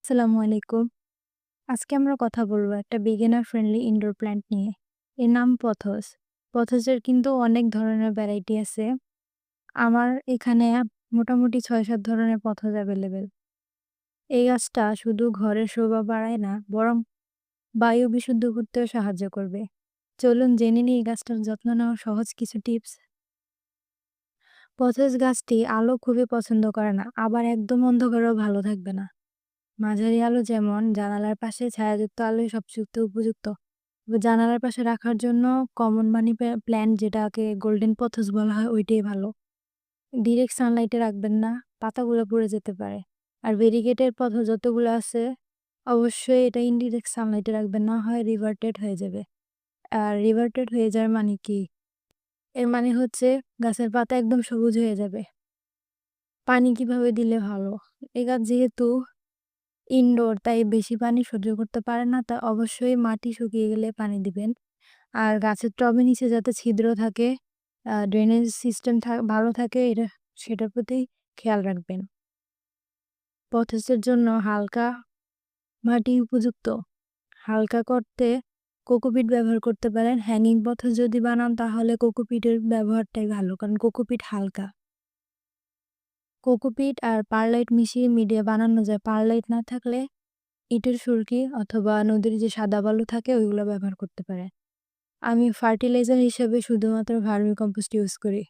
আসসালামু আলাইকুম। আজকে আমরা কথা বলবো একটা বিগিনার ফ্রেন্ডলি ইনডোর প্ল্যান্ট নিয়ে। এর নাম পথস। পথসের কিন্তু অনেক ধরনের ভ্যারাইটি আছে। আমার এখানে মোটামুটি ৬-৭ ধরনের পথস এভেলেবেল। এই গাছটা শুধু ঘরের শোভা বাড়ায় না, বরং বায়ু বিশুদ্ধ করতেও সাহায্য করবে। চলুন জেনে নিই এই গাছটার যত্ন নেওয়ার সহজ কিছু টিপস। পথস গাছটি আলো খুবই পছন্দ করে না, আবার একদম অন্ধকারেও ভালো থাকবে না। মাঝারি আলো যেমন জানালার পাশে ছায়াযুক্ত আলোই সবচেয়ে উপযুক্ত। জানালার পাশে রাখার জন্য কমন মানি প্ল্যান্ট যেটাকে গোল্ডেন পথস বলা হয় ওইটাই ভালো। ডিরেক্ট সানলাইটে রাখবেন না, পাতাগুলো পুড়ে যেতে পারে। আর ভেরিগেটেড পথস যতগুলো আছে অবশ্যই এটা ইনডিরেক্ট সানলাইটে রাখবেন, না হয় রিভার্টেড হয়ে যাবে। আর রিভার্টেড হয়ে যাওয়ার মানে কি? এর মানে হচ্ছে গাছের পাতা একদম সবুজ হয়ে যাবে। পানি কিভাবে দিলে ভালো? এই গাছ যেহেতু ইনডোর তাই বেশি পানি সহ্য করতে পারে না, তাই অবশ্যই মাটি শুকিয়ে গেলে পানি দিবেন। আর গাছের টবের নিচে যাতে ছিদ্র থাকে, ড্রেনেজ সিস্টেম ভালো থাকে সেটার প্রতি খেয়াল রাখবেন। পথসের জন্য হালকা মাটি উপযুক্ত। হালকা করতে কোকোপিট ব্যবহার করতে পারেন। হ্যাঙ্গিং পথস যদি বানান তাহলে কোকোপিটের ব্যবহারটাই ভালো, কারণ কোকোপিট হালকা। কোকোপিট আর পারলাইট মিশিয়ে বানানো যায়। পারলাইট না থাকলে ইটের সুরকি অথবা নদীর যে সাদা বালু থাকে ওইগুলো ব্যবহার করতে পারেন। আমি ফার্টিলাইজার হিসেবে শুধুমাত্র ভার্মি কম্পোস্ট ইউজ করি।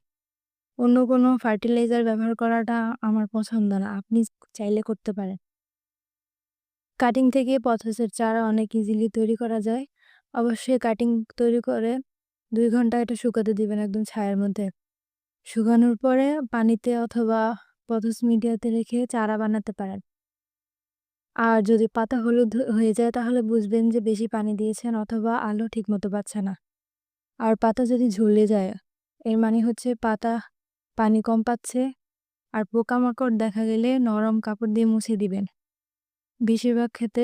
অন্য কোনো ফার্টিলাইজার ব্যবহার করাটা আমার পছন্দ না। আপনি চাইলে করতে পারেন। কাটিং থেকে পথসের চারা অনেক ইজিলি তৈরি করা যায়। অবশ্যই কাটিং তৈরি করে ২ ঘন্টা এটা শুকাতে দিবেন একদম ছায়ার মধ্যে। শুকানোর পরে পানিতে অথবা পথস মিডিয়াতে রেখে চারা বানাতে পারেন। আর যদি পাতা হলুদ হয়ে যায় তাহলে বুঝবেন যে বেশি পানি দিয়েছেন অথবা আলো ঠিকমতো পাচ্ছে না। আর পাতা যদি ঝুলে যায় এর মানে হচ্ছে পাতা পানি কম পাচ্ছে। আর পোকামাকড় দেখা গেলে নরম কাপড় দিয়ে মুছে দিবেন। বেশিরভাগ ক্ষেত্রে